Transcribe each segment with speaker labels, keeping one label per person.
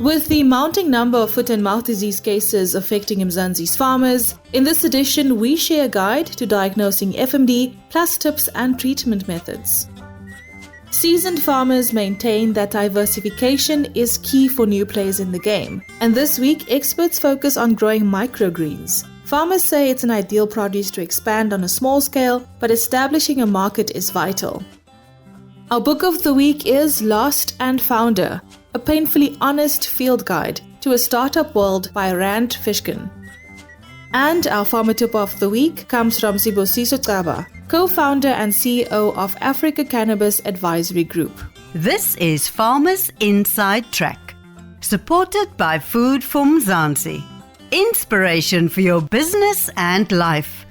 Speaker 1: With the mounting number of foot and mouth disease cases affecting Mzansi's farmers, in this edition we share a guide to diagnosing FMD, plus tips and treatment methods. Seasoned farmers maintain that diversification is key for new players in the game, and this week experts focus on growing microgreens. Farmers say it's an ideal produce to expand on a small scale, but establishing a market is vital. Our book of the week is Lost and Founder, a painfully honest field guide to a startup world by Rand Fishkin. And our farmer tip of the week comes from Sibusiso Xaba, co-founder and CEO of Africa Cannabis Advisory Group.
Speaker 2: This is Farmers Inside Track, supported by Food for Mzansi. Inspiration for your business and life.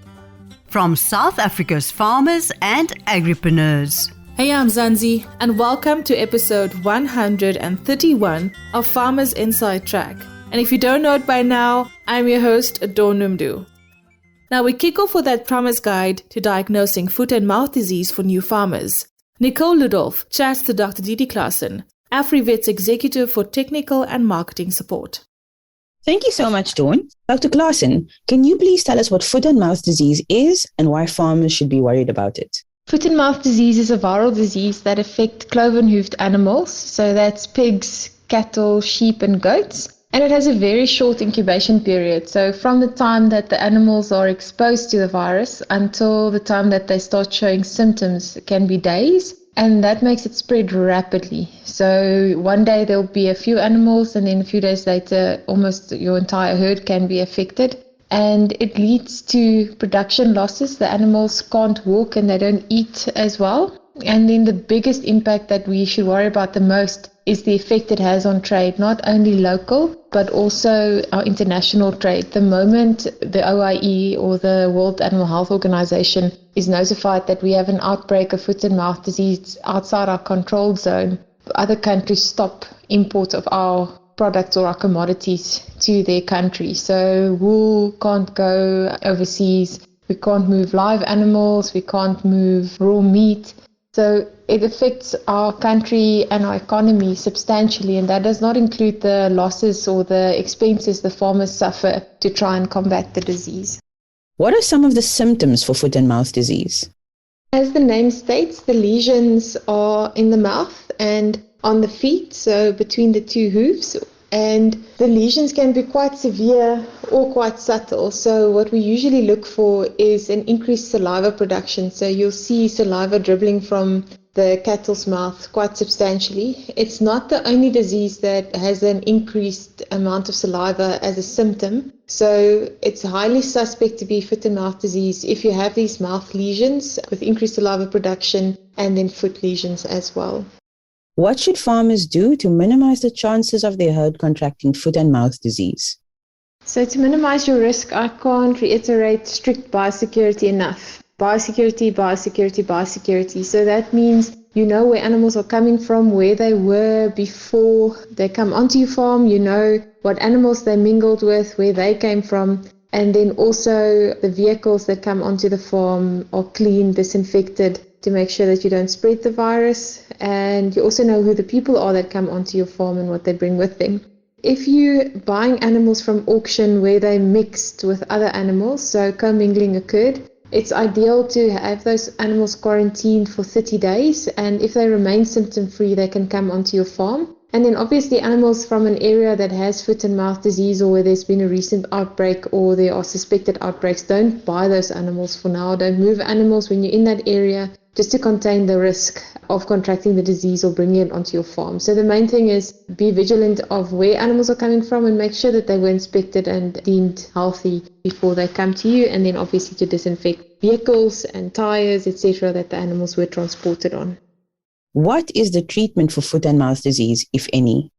Speaker 2: From South Africa's farmers and agripreneurs.
Speaker 1: Hey, I'm Mzansi, and welcome to episode 131 of Farmers Inside Track. And if you don't know it by now, I'm your host, Dawn Numdu. Now we kick off with that promised guide to diagnosing foot and mouth disease for new farmers. Nicole Ludolf chats to Dr. Didi Klaassen, AfriVet's executive for technical and marketing support.
Speaker 3: Thank you so much, Dawn. Dr. Klaassen, can you please tell us what foot and mouth disease is and why farmers should be worried about it?
Speaker 4: Foot and mouth disease is a viral disease that affects cloven-hoofed animals, so that's pigs, cattle, sheep and goats. And it has a very short incubation period, so from the time that the animals are exposed to the virus until the time that they start showing symptoms can be days, and that makes it spread rapidly. So one day there'll be a few animals and then a few days later almost your entire herd can be affected. And it leads to production losses. The animals can't walk and they don't eat as well. And then the biggest impact that we should worry about the most is the effect it has on trade, not only local, but also our international trade. The moment the OIE or the World Animal Health Organization is notified that we have an outbreak of foot and mouth disease outside our control zone, other countries stop import of our products or our commodities to their country. So wool can't go overseas, we can't move live animals, we can't move raw meat. So it affects our country and our economy substantially, and that does not include the losses or the expenses the farmers suffer to try and combat the disease.
Speaker 3: What are some of the symptoms for foot and mouth disease?
Speaker 4: As the name states, the lesions are in the mouth and on the feet, so between the two hooves, and the lesions can be quite severe or quite subtle. So what we usually look for is an increased saliva production. So you'll see saliva dribbling from the cattle's mouth quite substantially. It's not the only disease that has an increased amount of saliva as a symptom. So it's highly suspect to be foot and mouth disease if you have these mouth lesions with increased saliva production and then foot lesions as well.
Speaker 3: What should farmers do to minimize the chances of their herd contracting foot and mouth disease?
Speaker 4: So to minimize your risk, I can't reiterate strict biosecurity enough. Biosecurity, biosecurity, biosecurity. So that means you know where animals are coming from, where they were before they come onto your farm, you know what animals they mingled with, where they came from, and then also the vehicles that come onto the farm are clean, disinfected, to make sure that you don't spread the virus, and you also know who the people are that come onto your farm and what they bring with them. If you're buying animals from auction where they mixed with other animals, so commingling occurred, it's ideal to have those animals quarantined for 30 days, and if they remain symptom-free, they can come onto your farm. And then obviously animals from an area that has foot and mouth disease or where there's been a recent outbreak or there are suspected outbreaks, don't buy those animals for now. Don't move animals when you're in that area, just to contain the risk of contracting the disease or bringing it onto your farm. So the main thing is be vigilant of where animals are coming from and make sure that they were inspected and deemed healthy before they come to you, and then obviously to disinfect vehicles and tires, etc. that the animals were transported on.
Speaker 3: What is the treatment for foot and mouth disease, if any?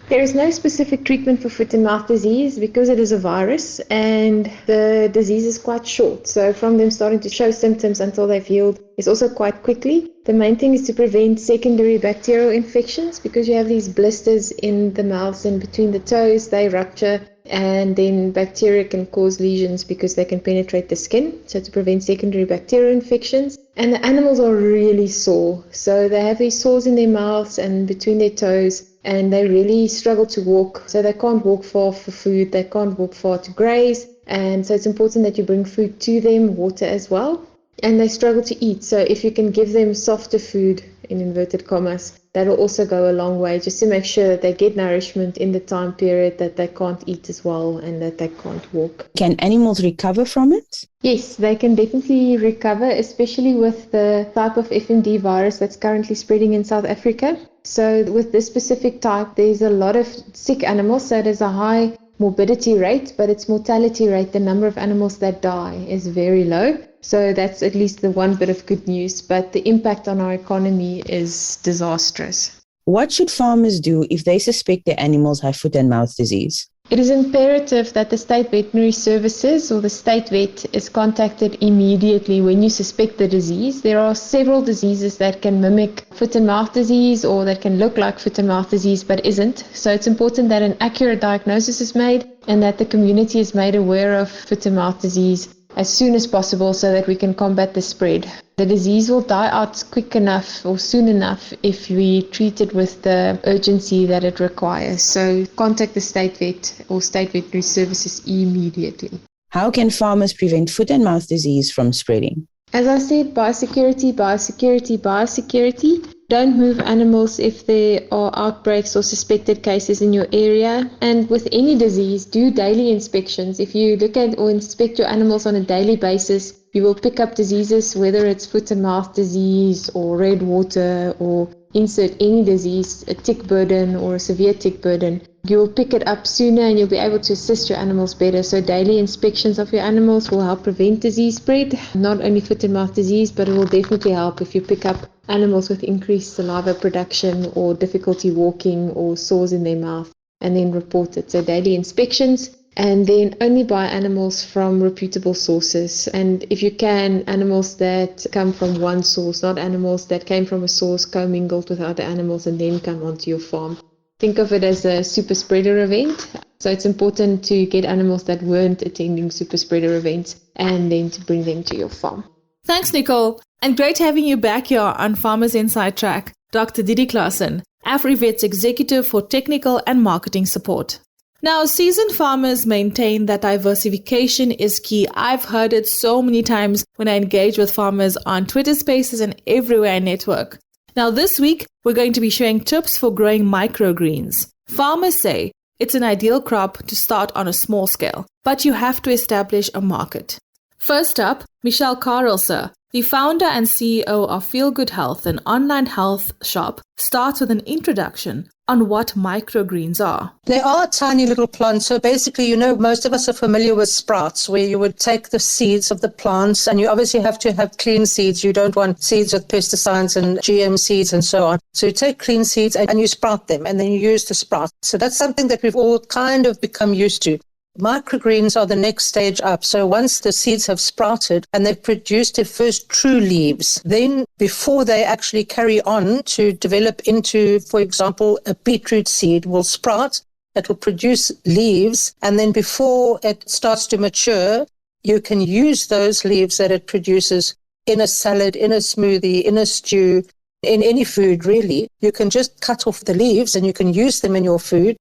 Speaker 4: There is no specific treatment for foot and mouth disease because it is a virus and the disease is quite short. So from them starting to show symptoms until they've healed is also quite quickly. The main thing is to prevent secondary bacterial infections because you have these blisters in the mouths and between the toes, they rupture, and then bacteria can cause lesions because they can penetrate the skin. So to prevent secondary bacterial infections. And the animals are really sore. So they have these sores in their mouths and between their toes. and they really struggle to walk. So they can't walk far for food, they can't walk far to graze. And so it's important that you bring food to them, water as well. And they struggle to eat. So if you can give them softer food, in inverted commas, that will also go a long way, just to make sure that they get nourishment in the time period that they can't eat as well and that they can't walk.
Speaker 3: Can animals recover from it?
Speaker 4: Yes, they can definitely recover, especially with the type of FMD virus that's currently spreading in South Africa. So with this specific type, there's a lot of sick animals, so there's a high morbidity rate, but its mortality rate, the number of animals that die, is very low. So that's at least the one bit of good news, but the impact on our economy is disastrous.
Speaker 3: What should farmers do if they suspect their animals have foot and mouth disease?
Speaker 4: It is imperative that the State Veterinary Services or the State Vet is contacted immediately when you suspect the disease. There are several diseases that can mimic foot and mouth disease or that can look like foot and mouth disease but isn't. So it's important that an accurate diagnosis is made and that the community is made aware of foot and mouth disease as soon as possible so that we can combat the spread. The disease will die out quick enough or soon enough if we treat it with the urgency that it requires. So contact the State Vet or State Veterinary Services immediately.
Speaker 3: How can farmers prevent foot and mouth disease from spreading?
Speaker 4: As I said, biosecurity, biosecurity, biosecurity. Don't move animals if there are outbreaks or suspected cases in your area. And with any disease, do daily inspections. If you look at or inspect your animals on a daily basis, you will pick up diseases, whether it's foot and mouth disease or red water or insert any disease, a tick burden or a severe tick burden. You will pick it up sooner and you'll be able to assist your animals better. So daily inspections of your animals will help prevent disease spread, not only foot and mouth disease, but it will definitely help if you pick up animals with increased saliva production or difficulty walking or sores in their mouth and then report it. So daily inspections, and then only buy animals from reputable sources. And if you can, animals that come from one source, not animals that came from a source commingled with other animals and then come onto your farm. Think of it as a super spreader event. So it's important to get animals that weren't attending super spreader events and then to bring them to your farm.
Speaker 1: Thanks, Nicole. And great having you back here on Farmers Inside Track, Dr. Didi Klaasen, AfriVet's Executive for Technical and Marketing Support. Now, seasoned farmers maintain that diversification is key. I've heard it so many times when I engage with farmers on Twitter Spaces and everywhere I network. Now, this week, we're going to be sharing tips for growing microgreens. Farmers say it's an ideal crop to start on a small scale, but you have to establish a market. First up, Michelle Carlser, the founder and CEO of Feel Good Health, an online health shop, starts with an introduction on what microgreens are.
Speaker 5: They are tiny little plants. So basically, most of us are familiar with sprouts, where you would take the seeds of the plants, and you obviously have to have clean seeds. You don't want seeds with pesticides and GM seeds and so on. So you take clean seeds and you sprout them, and then you use the sprout. So that's something that we've all kind of become used to. Microgreens are the next stage up. So once the seeds have sprouted and they've produced their first true leaves, then before they actually carry on to develop into, for example, a beetroot seed will sprout, it will produce leaves, and then before it starts to mature, you can use those leaves that it produces in a salad, in a smoothie, in a stew, in any food really. You can just cut off the leaves and you can use them in your food.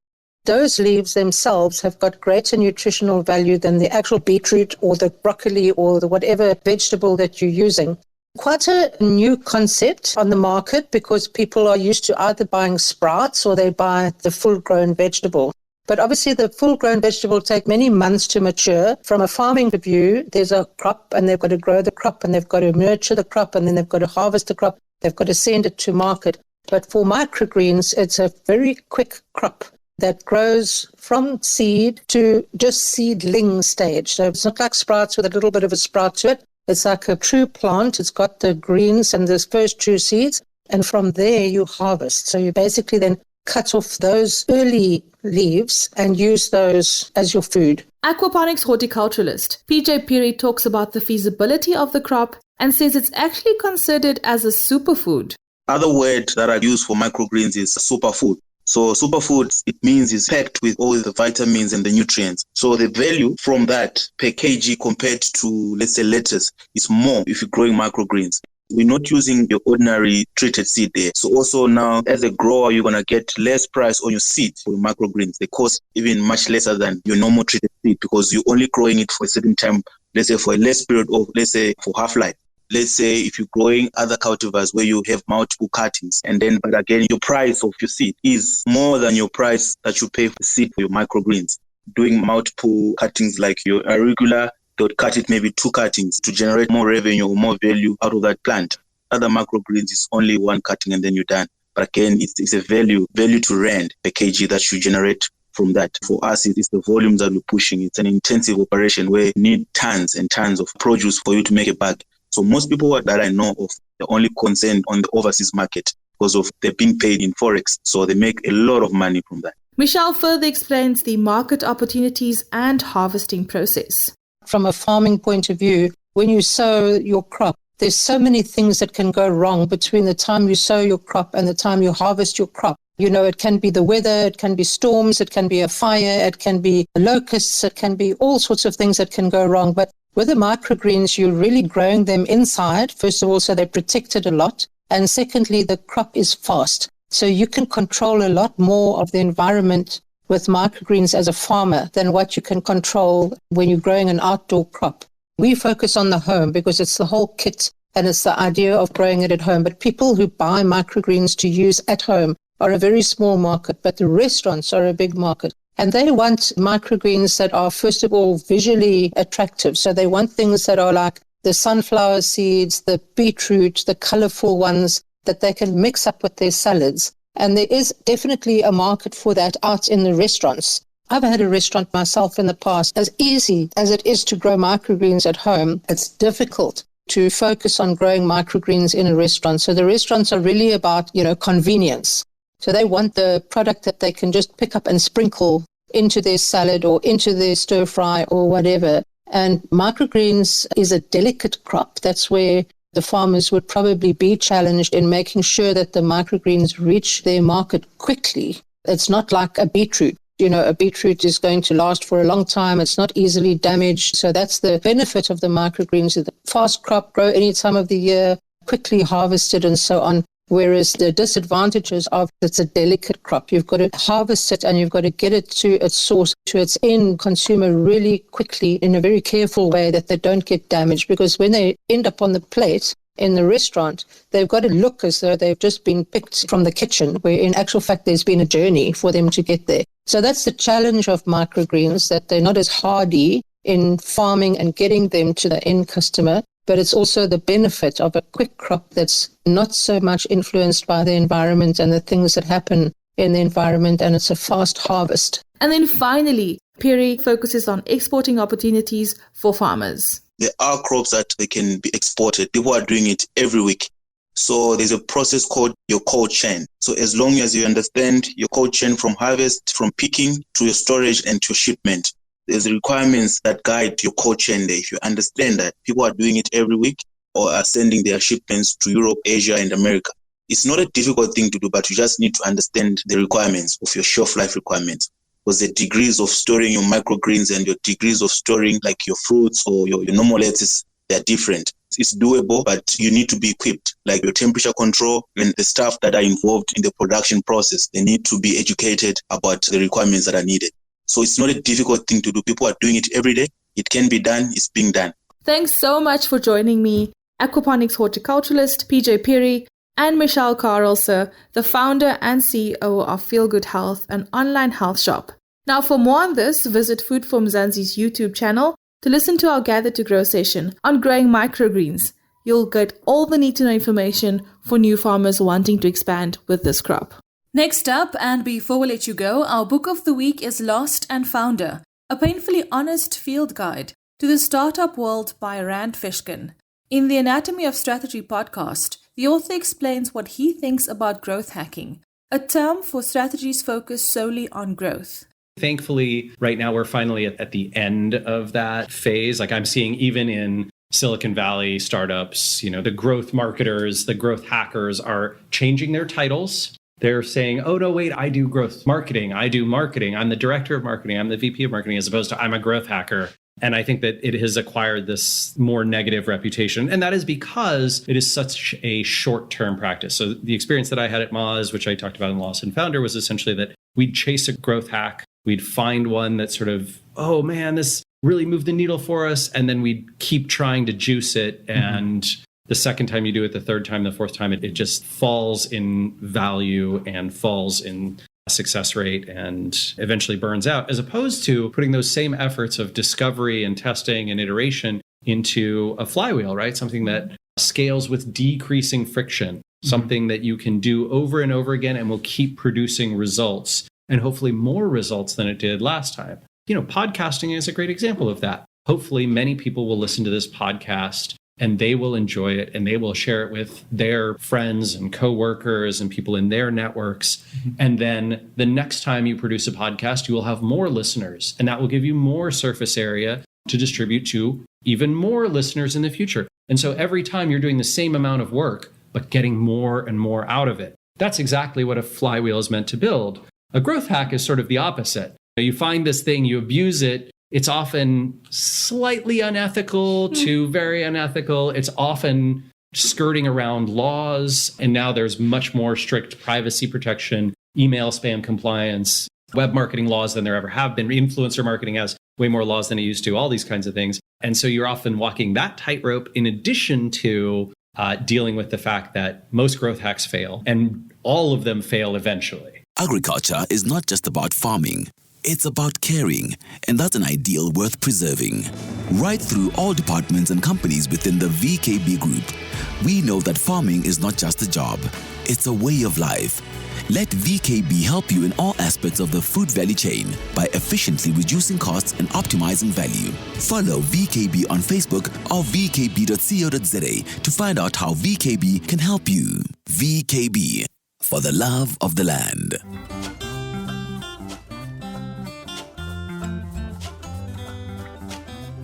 Speaker 5: Those leaves themselves have got greater nutritional value than the actual beetroot or the broccoli or the whatever vegetable that you're using. Quite a new concept on the market because people are used to either buying sprouts or they buy the full-grown vegetable. But obviously the full-grown vegetable take many months to mature. From a farming view, there's a crop and they've got to grow the crop and they've got to nurture the crop and then they've got to harvest the crop. They've got to send it to market. But for microgreens, it's a very quick crop that grows from seed to just seedling stage. So it's not like sprouts with a little bit of a sprout to it. It's like a true plant. It's got the greens and the first true seeds. And from there you harvest. So you basically then cut off those early leaves and use those as your food.
Speaker 1: Aquaponics horticulturalist PJ Piri talks about the feasibility of the crop and says it's actually considered as a superfood.
Speaker 6: Other word that I use for microgreens is superfood. So superfood, it means it's packed with all the vitamins and the nutrients. So the value from that per kg compared to, let's say, lettuce is more if you're growing microgreens. we're not using your ordinary treated seed there. So also now, as a grower, you're going to get less price on your seed for your microgreens. They cost even much lesser than your normal treated seed because you're only growing it for a certain time, let's say for a less period of, let's say, for half-life. Let's say if you're growing other cultivars where you have multiple cuttings, but again, your price of your seed is more than your price that you pay for seed for your microgreens. Doing multiple cuttings like your irregular, they would cut it maybe 2 cuttings to generate more revenue or more value out of that plant. Other microgreens is only 1 cutting and then you're done. But again, it's a value to Rand per kg that you generate from that. For us, it is the volumes that we're pushing. It's an intensive operation where you need tons and tons of produce for you to make a bag. So most people that I know of, they're only concerned on the overseas market because of they're being paid in Forex. So they make a lot of money from that.
Speaker 1: Michelle further explains the market opportunities and harvesting process.
Speaker 5: From a farming point of view, when you sow your crop, there's so many things that can go wrong between the time you sow your crop and the time you harvest your crop. You know, it can be the weather, it can be storms, it can be a fire, it can be locusts, it can be all sorts of things that can go wrong. But with the microgreens, you're really growing them inside, first of all, so they're protected a lot. And secondly, the crop is fast. So you can control a lot more of the environment with microgreens as a farmer than what you can control when you're growing an outdoor crop. We focus on the home because it's the whole kit and it's the idea of growing it at home. But people who buy microgreens to use at home are a very small market, but the restaurants are a big market. And they want microgreens that are, first of all, visually attractive. So they want things that are like the sunflower seeds, the beetroot, the colorful ones that they can mix up with their salads. And there is definitely a market for that out in the restaurants. I've had a restaurant myself in the past. As easy as it is to grow microgreens at home, it's difficult to focus on growing microgreens in a restaurant. So the restaurants are really about, convenience. So they want the product that they can just pick up and sprinkle into their salad or into their stir fry or whatever. And microgreens is a delicate crop. That's where the farmers would probably be challenged in making sure that the microgreens reach their market quickly. It's not like a beetroot. A beetroot is going to last for a long time. It's not easily damaged. So that's the benefit of the microgreens. The fast crop, grow any time of the year, quickly harvested and so on. Whereas the disadvantages of it's a delicate crop. You've got to harvest it and you've got to get it to its source, to its end consumer really quickly in a very careful way that they don't get damaged. Because when they end up on the plate in the restaurant, they've got to look as though they've just been picked from the kitchen, where in actual fact there's been a journey for them to get there. So that's the challenge of microgreens, that they're not as hardy in farming and getting them to the end customer. But it's also the benefit of a quick crop that's not so much influenced by the environment and the things that happen in the environment, and it's a fast harvest.
Speaker 1: And then finally, Piri focuses on exporting opportunities for farmers.
Speaker 6: There are crops that they can be exported. People are doing it every week. So there's a process called your cold chain. So as long as you understand your cold chain from harvest, from picking to your storage and to your shipment, there's requirements that guide your cold chain there. If you understand that people are doing it every week or are sending their shipments to Europe, Asia, and America, it's not a difficult thing to do, but you just need to understand the requirements of your shelf life requirements. Because the degrees of storing your microgreens and your degrees of storing like your fruits or your normal lettuce, they're different. It's doable, but you need to be equipped, like your temperature control and the staff that are involved in the production process. They need to be educated about the requirements that are needed. So it's not a difficult thing to do. People are doing it every day. It can be done. It's being done.
Speaker 1: Thanks so much for joining me, aquaponics horticulturalist PJ Piri, and Michelle Carlse, the founder and CEO of Feel Good Health, an online health shop. Now, for more on this, visit Food for Mzansi's YouTube channel to listen to our Gather to Grow session on growing microgreens. You'll get all the need-to-know information for new farmers wanting to expand with this crop. Next up, and before we let you go, our book of the week is Lost and Founder, a painfully honest field guide to the startup world by Rand Fishkin. In the Anatomy of Strategy podcast, the author explains what he thinks about growth hacking, a term for strategies focused solely on growth.
Speaker 7: Thankfully, right now we're finally at the end of that phase. Like I'm seeing even in Silicon Valley startups, the growth marketers, the growth hackers are changing their titles. They're saying, oh, no, wait, I do growth marketing. I do marketing. I'm the director of marketing. I'm the VP of marketing, as opposed to I'm a growth hacker. And I think that it has acquired this more negative reputation. And that is because it is such a short-term practice. So the experience that I had at Moz, which I talked about in Lost and Founder, was essentially that we'd chase a growth hack. We'd find one that sort of, oh man, this really moved the needle for us. And then we'd keep trying to juice it. And the second time you do it, the third time, the fourth time, it just falls in value and falls in success rate and eventually burns out, as opposed to putting those same efforts of discovery and testing and iteration into a flywheel, right? Something that scales with decreasing friction, something that you can do over and over again and will keep producing results, and hopefully more results than it did last time. Podcasting is a great example of that. Hopefully many people will listen to this podcast and they will enjoy it and they will share it with their friends and coworkers and people in their networks. And then the next time you produce a podcast, you will have more listeners, and that will give you more surface area to distribute to even more listeners in the future. And so every time you're doing the same amount of work, but getting more and more out of it. That's exactly what a flywheel is meant to build. A growth hack is sort of the opposite. You find this thing, you abuse it. It's often slightly unethical to very unethical. It's often skirting around laws. And now there's much more strict privacy protection, email spam compliance, web marketing laws than there ever have been. Influencer marketing has way more laws than it used to, all these kinds of things. And so you're often walking that tightrope in addition to dealing with the fact that most growth hacks fail, and all of them fail eventually.
Speaker 8: Agriculture is not just about farming. It's about caring, and that's an ideal worth preserving. Right through all departments and companies within the VKB Group, we know that farming is not just a job, it's a way of life. Let VKB help you in all aspects of the food value chain by efficiently reducing costs and optimizing value. Follow VKB on Facebook or vkb.co.za to find out how VKB can help you. VKB, for the love of the land.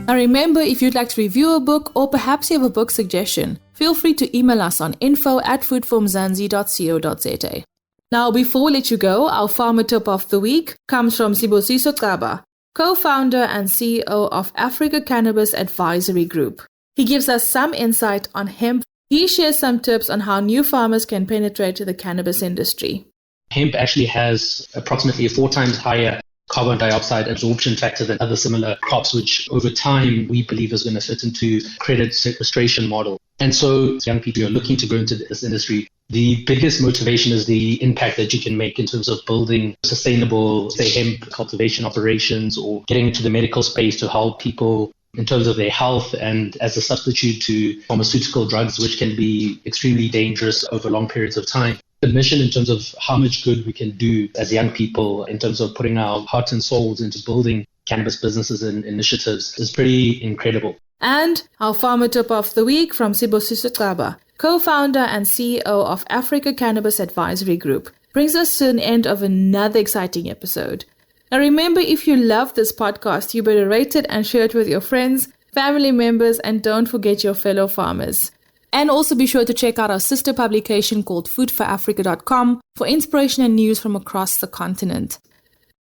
Speaker 1: Now remember, if you'd like to review a book or perhaps you have a book suggestion, feel free to email us on info@foodformzansi.co.za. Now, before we let you go, our farmer tip of the week comes from Sibusiso Xaba, co-founder and CEO of Africa Cannabis Advisory Group. He gives us some insight on hemp. He shares some tips on how new farmers can penetrate the cannabis industry.
Speaker 9: Hemp actually has approximately a 4 times higher carbon dioxide absorption factor than other similar crops, which over time we believe is going to fit into credit sequestration model. And so young people who are looking to go into this industry, the biggest motivation is the impact that you can make in terms of building sustainable, say, hemp cultivation operations, or getting into the medical space to help people in terms of their health and as a substitute to pharmaceutical drugs, which can be extremely dangerous over long periods of time. The mission in terms of how much good we can do as young people in terms of putting our hearts and souls into building cannabis businesses and initiatives is pretty incredible.
Speaker 1: And our farmer tip of the week from Sibusiso Xaba, co-founder and CEO of Africa Cannabis Advisory Group, brings us to an end of another exciting episode. Now remember, if you love this podcast, you better rate it and share it with your friends, family members, and don't forget your fellow farmers. And also be sure to check out our sister publication called foodforafrica.com for inspiration and news from across the continent.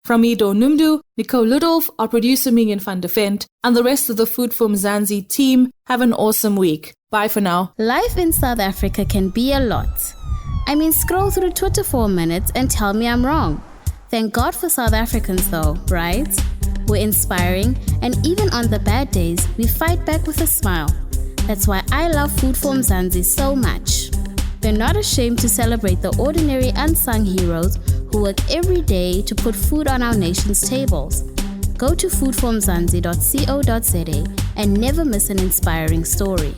Speaker 1: From me, Dawn Numdu, Nicole Ludolf, our producer Megan van der Vent, and the rest of the Food for Mzansi team, have an awesome week. Bye for now.
Speaker 10: Life in South Africa can be a lot. Scroll through Twitter for a minute and tell me I'm wrong. Thank God for South Africans though, right? We're inspiring, and even on the bad days, we fight back with a smile. That's why I love Food for Mzansi so much. We're not ashamed to celebrate the ordinary unsung heroes who work every day to put food on our nation's tables. Go to foodformzansi.co.za and never miss an inspiring story.